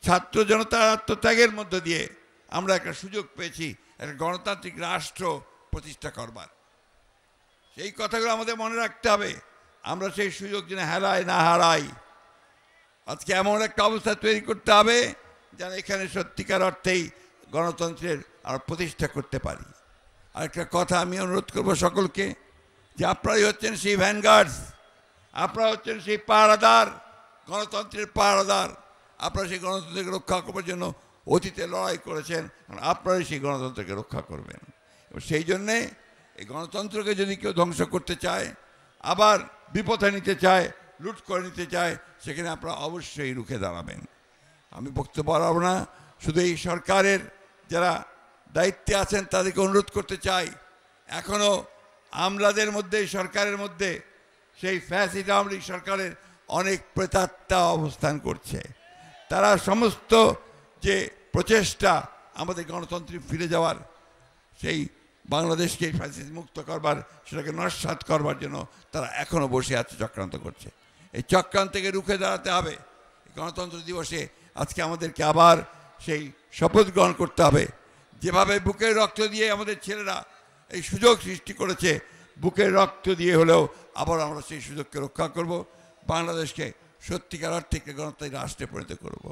ছাত্র জনতার আত্মত্যাগের মধ্য দিয়ে আমরা একটা সুযোগ পেয়েছি একটা গণতান্ত্রিক রাষ্ট্র প্রতিষ্ঠা করবার। সেই কথাগুলো আমাদের মনে রাখতে হবে, আমরা সেই সুযোগ যেন হারাই না হারাই। আজকে এমন একটা অবস্থা তৈরি করতে হবে যেন এখানে সত্যিকার অর্থেই গণতন্ত্রের আর প্রতিষ্ঠা করতে পারি। আরেকটা কথা আমি অনুরোধ করব সকলকে, যে আপনারাই হচ্ছেন সেই ভ্যানগার্ডস, আপনারা হচ্ছেন সেই পাহারাদার, গণতন্ত্রের পাহারাদার। আপনারা সেই গণতন্ত্রকে রক্ষা করবার জন্য অতীতে লড়াই করেছেন, আপনারাই সেই গণতন্ত্রকে রক্ষা করবেন। এবং সেই জন্যে এই গণতন্ত্রকে যদি কেউ ধ্বংস করতে চায়, আবার বিপথে নিতে চায়, লুট করে নিতে চায়, সেখানে আপনারা অবশ্যই রুখে দাঁড়াবেন। আমি বক্তব্য বাড়াবো না, শুধু এই সরকারের যারা দায়িত্বে আছেন তাদেরকে অনুরোধ করতে চাই, এখনও আমলাদের মধ্যে, সরকারের মধ্যে সেই ফ্যাসিস্ট আওয়ামী লীগ সরকারের অনেক প্রেতাত্মা অবস্থান করছে। তারা সমস্ত যে প্রচেষ্টা আমাদের গণতন্ত্রে ফিরে যাওয়ার, সেই বাংলাদেশকে ফ্যাসিস্ট মুক্ত করবার, সেটাকে নস্যাৎ করবার জন্য তারা এখনও বসে আছে, চক্রান্ত করছে। এই চক্রান্তকে রুখে দাঁড়াতে হবে। গণতন্ত্র দিবসে আজকে আমাদেরকে আবার সেই শপথ গ্রহণ করতে হবে, যেভাবে বুকের রক্ত দিয়ে আমাদের ছেলেরা এই সুযোগ সৃষ্টি করেছে, বুকের রক্ত দিয়ে হলেও আবার আমরা সেই সুযোগকে রক্ষা করব, বাংলাদেশকে সত্যিকার অর্থে গণতান্ত্রিক রাষ্ট্রে পরিণত করব।